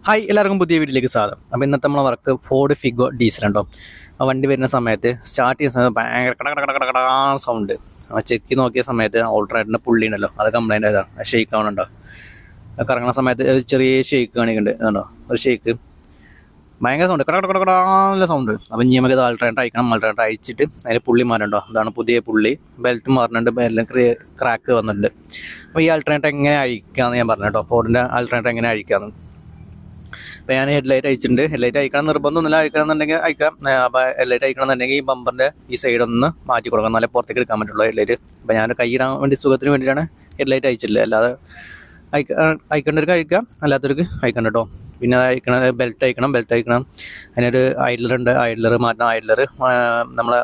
Hi, എല്ലാവർക്കും പുതിയ വീട്ടിലേക്ക് സ്വാഗതം. അപ്പോൾ ഇന്നത്തെ നമ്മളെ വർക്ക് ഫോർഡ് ഫിഗോ ഡീസൽ ഉണ്ടോ. ആ വണ്ടി വരുന്ന സമയത്ത് സ്റ്റാർട്ട് ചെയ്യുന്ന സമയത്ത് ഭയങ്കര കട സൗണ്ട്. ചെക്ക് നോക്കിയ സമയത്ത് ഓൾട്ടർനേറ്ററിൻ്റെ പുള്ളി ഉണ്ടല്ലോ, അത് കംപ്ലൈൻ്റ് ആയതാണ്. ഷെയ്ക്ക് ആവണുണ്ടോ, കറങ്ങുന്ന സമയത്ത് ചെറിയ ഷെയ്ക്ക് കാണിക്കുന്നുണ്ട്. അതുണ്ടോ, ഒരു ഷെയ്ക്ക് ഭയങ്കര സൗണ്ട്, കട സൗണ്ട്. അപ്പം ഇനി നമുക്ക് ഇത് ആൾട്ടർനേറ്റർ അയക്കണം. ആൾട്ടർനേറ്റർ അയച്ചിട്ട് അതിൽ പുള്ളി മാറുന്നുണ്ടോ, അതാണ് പുതിയ പുള്ളി. ബെൽറ്റ് മാറുന്നുണ്ട്, എല്ലാം ക്രാക്ക് വന്നിട്ടുണ്ട്. അപ്പോൾ ഈ ആൾട്ടർനേറ്റർ എങ്ങനെ അഴിക്കാമെന്ന് ഞാൻ പറഞ്ഞു കേട്ടോ. ഫോർഡിൻ്റെ ആൾട്ടർനേറ്റർ എങ്ങനെ അഴിക്കാമെന്ന്. അപ്പോൾ ഞാൻ ഹെഡ്ലൈറ്റ് അയച്ചിട്ടുണ്ട്. ഹെഡ്ലൈറ്റ് അയക്കണം നിർബന്ധമൊന്നുമില്ല, അയക്കണമെന്നുണ്ടെങ്കിൽ അയക്കാം. അപ്പോൾ ഹെഡ്ലൈറ്റ് അയക്കണമെന്നുണ്ടെങ്കിൽ ഈ ബമ്പറിൻ്റെ ഈ സൈഡൊന്ന് മാറ്റി കൊടുക്കാം, എന്നാലേ പുറത്തേക്ക് എടുക്കാൻ പറ്റുള്ളൂ ഹെഡ്ലൈറ്റ്. അപ്പോൾ ഞാൻ കൈയിടാൻ വേണ്ടി സുഖത്തിന് വേണ്ടിയിട്ടാണ് ഹെഡ്ലൈറ്റ് അയച്ചിട്ടില്ല. അല്ലാതെ അയക്കേണ്ടവർക്ക് അയക്കാം, അല്ലാത്തവർക്ക് അയക്കണം കേട്ടോ. പിന്നെ അയക്കണം ബെൽറ്റ് അയക്കണം. അതിനൊരു ഐഡ്ലറുണ്ട്, ഐഡ്ലർ മാറ്റണം. ഐഡ്ലർ നമ്മളെ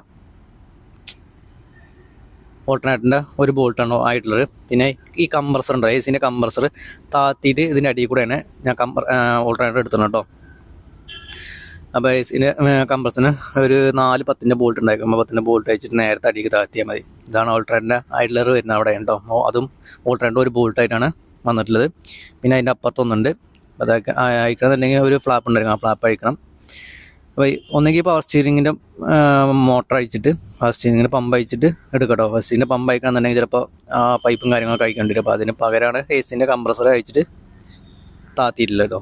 ഓൾട്ടർനേറ്ററിൻ്റെ ഒരു ബോൾട്ടാണോ ഐഡ്ലർ. പിന്നെ ഈ കംപ്രസർ ഉണ്ടോ, AC കംപ്രസർ താത്തിയിട്ട് ഇതിൻ്റെ അടിയിൽ കൂടെയാണ് ഞാൻ ഓൾട്ടർനേറ്റർ എടുത്തത് കേട്ടോ. അപ്പോൾ AC കംപ്രസറിന് ഒരു 4 10 ബോൾട്ട് ഉണ്ടായിരിക്കും. 10 ബോൾട്ട് അയച്ചിട്ട് നേരത്തെ അടിയിൽ താത്തിയാൽ മതി. ഇതാണ് ഓൾട്ടർനേറ്ററിൻ്റെ ഐഡ്ലർ വരുന്നത് അവിടെ കേട്ടോ. അതും ഓൾട്ടർനേറ്റർ ഒരു ബോൾട്ടായിട്ടാണ് വന്നിട്ടുള്ളത്. പിന്നെ അതിൻ്റെ അപ്പുറത്തൊന്നുണ്ട്, അതൊക്കെ അയക്കണമെന്നുണ്ടെങ്കിൽ ഒരു ഫ്ലാപ്പ് ഉണ്ടായിരിക്കും, ആ ഫ്ലാപ്പ് അയക്കണം. അപ്പോൾ ഒന്നെങ്കിൽ പവർ സ്റ്റിയറിങ്ങിൻ്റെ മോട്ടർ അയച്ചിട്ട് പവർ സ്റ്റിയറിങ്ങിൻ്റെ പമ്പ് അയച്ചിട്ട് എടുക്കട്ടോ. ഫസ്റ്റിൻ്റെ പമ്പ് അയക്കണമെന്നുണ്ടെങ്കിൽ ചിലപ്പോൾ പൈപ്പും കാര്യങ്ങളൊക്കെ അയക്കേണ്ടി വരും. അപ്പോൾ അതിന് പകരമാണ് AC കംപ്രസർ അയച്ചിട്ട് താത്തിയിട്ടില്ല കേട്ടോ.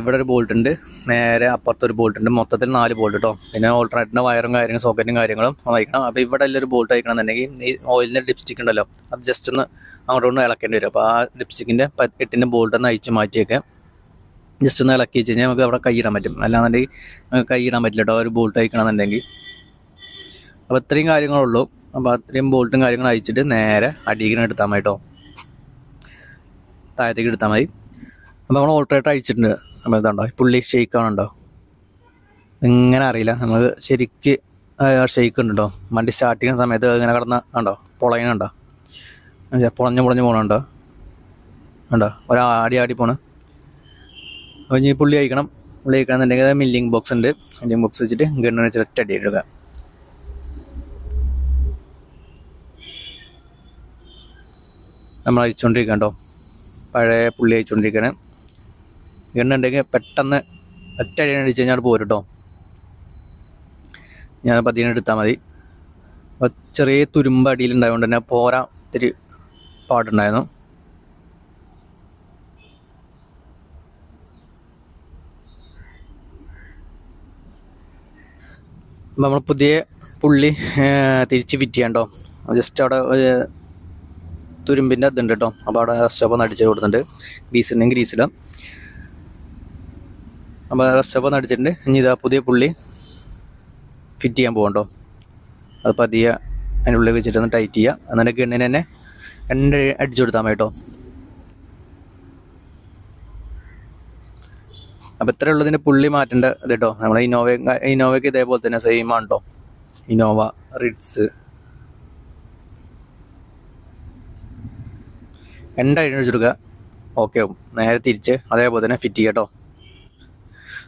ഇവിടെ ഒരു ബോൾട്ട് ഉണ്ട്, നേരെ അപ്പുറത്തൊരു ബോൾട്ട് ഉണ്ട്. മൊത്തത്തിൽ 4 ബോൾട്ട് കേട്ടോ. പിന്നെ ഓൾട്ടർനേറ്ററിൻ്റെ വയറും കാര്യങ്ങളും സോക്കറ്റും കാര്യങ്ങളും അയക്കണം. അപ്പോൾ ഇവിടെ എല്ലാവരും ബോൾട്ട് അയക്കണമെന്നുണ്ടെങ്കിൽ ഈ ഓയിലിൻ്റെ ലിപ്സ്റ്റിക് ഉണ്ടല്ലോ, അത് ജസ്റ്റ് ഒന്ന് അങ്ങോട്ടൊന്ന് ഇളക്കേണ്ടി വരും. അപ്പോൾ ആ ലിപ്സ്റ്റിക്കിൻ്റെ 8 ബോൾട്ട് ഒന്ന് അയച്ച് മാറ്റിയൊക്കെ ജസ്റ്റ് ഒന്ന് ഇളക്കി വെച്ച് കഴിഞ്ഞാൽ നമുക്ക് അവിടെ കൈയിടാൻ പറ്റും. അല്ലാന്നുണ്ടെങ്കിൽ കൈയിടാൻ പറ്റില്ല കേട്ടോ, ഒരു ബോൾട്ട് അയക്കണമെന്നുണ്ടെങ്കിൽ. അപ്പോൾ ഇത്രയും കാര്യങ്ങളുള്ളൂ. അപ്പോൾ അത്രയും ബോൾട്ടും കാര്യങ്ങളും അയച്ചിട്ട് നേരെ അടിയിലേക്ക് എടുത്താൽ മതി കേട്ടോ, താഴത്തേക്ക് എടുത്താൽ മതി. അപ്പോൾ നമ്മൾ ഓൾട്ടർനേറ്റർ അയച്ചിട്ടുണ്ട്. അപ്പോൾ ഇതുണ്ടോ, പുള്ളി ഷെയ്ക്ക് ആണുണ്ടോ, ഇങ്ങനെ അറിയില്ല നമുക്ക് ശരിക്ക് ഷെയ്ക്ക് ഉണ്ട് കേട്ടോ. വണ്ടി സ്റ്റാർട്ട് ചെയ്യുന്ന സമയത്ത് ഇങ്ങനെ കിടന്ന കണ്ടോ, പൊളയുന്നുണ്ടോ, പൊളഞ്ഞ് പോകണുണ്ടോ, ഉണ്ടോ, ആടി പോണ്. അപ്പോൾ ഇനി പുള്ളി അയക്കണമെന്നുണ്ടെങ്കിൽ മില്ലിങ് ബോക്സ് ഉണ്ട്. മില്ലിങ് ബോക്സ് വെച്ചിട്ട് ഗണ്ണിന് വെച്ചിട്ട് ഒറ്റ അടി എടുക്കുക. നമ്മൾ അയച്ചുകൊണ്ടിരിക്കുക കേട്ടോ, പഴയ പുള്ളി അയച്ചുകൊണ്ടിരിക്കുകയാണ്. ഗണ്ണുണ്ടെങ്കിൽ പെട്ടെന്ന് ഒറ്റ അടി അടിച്ച് കഴിഞ്ഞാൽ പോരും കേട്ടോ. ഞാൻ 10 എടുത്താൽ മതി. അപ്പോൾ ചെറിയ തുരുമ്പ് അടിയിലുണ്ടായതുകൊണ്ട് തന്നെ പോരാൻ ഇത്തിരി പാടുണ്ടായിരുന്നു. നമ്മൾ പുതിയ പുള്ളി തിരിച്ച് ഫിറ്റ് ചെയ്യാണ്ടോ. ജസ്റ്റ് അവിടെ തുരുമ്പിൻ്റെ അതുണ്ട് കേട്ടോ. അപ്പോൾ അവിടെ റെസ്റ്റോപ്പ് ഒന്ന് അടിച്ച് കൊടുത്തിട്ടുണ്ട്. ഗ്രീസില്ലെങ്കിൽ ഗ്രീസിടാം. അപ്പോൾ റെസ്റ്റോപ്പ് ഒന്ന് അടിച്ചിട്ടുണ്ട്. ഇനി ഇതാ പുതിയ പുള്ളി ഫിറ്റ് ചെയ്യാൻ പോകണ്ടോ. അത് പതിയെ അതിൻ്റെ ഉള്ളിൽ വെച്ചിട്ടൊന്ന് ടൈറ്റ് ചെയ്യുക. എന്നിട്ട് ഗണ്ണിന് തന്നെ അടിച്ചു കൊടുത്താൽ മതി കേട്ടോ. അപ്പോൾ ഇത്ര ഉള്ളതിൻ്റെ പുള്ളി മാറ്റേണ്ട ഇത് കേട്ടോ. നമ്മളെ ഇന്നോവയ്ക്ക് ഇതേപോലെ തന്നെ സെയിം ആണ് കേട്ടോ. ഇന്നോവ റിഡ്സ് അഴിച്ചു കൊടുക്കുക. ഓക്കെ ആവും. നേരെ തിരിച്ച് അതേപോലെ തന്നെ ഫിറ്റ് ചെയ്യുക കേട്ടോ.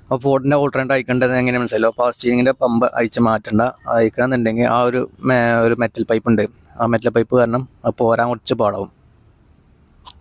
അപ്പോൾ ഫോർഡിൻ്റെ ഓൾട്ടർനേറ്റർ അയക്കേണ്ടത് എങ്ങനെ മനസ്സിലല്ലോ. പവർ സ്റ്റിയറിങ്ങിൻ്റെ പമ്പ് അയച്ച് മാറ്റേണ്ട. അയക്കണമെന്നുണ്ടെങ്കിൽ ആ ഒരു മെറ്റൽ പൈപ്പ് ഉണ്ട്. ആ മെറ്റൽ പൈപ്പ് കാരണം അത് പോരാൻ കുറച്ച് പാടാവും.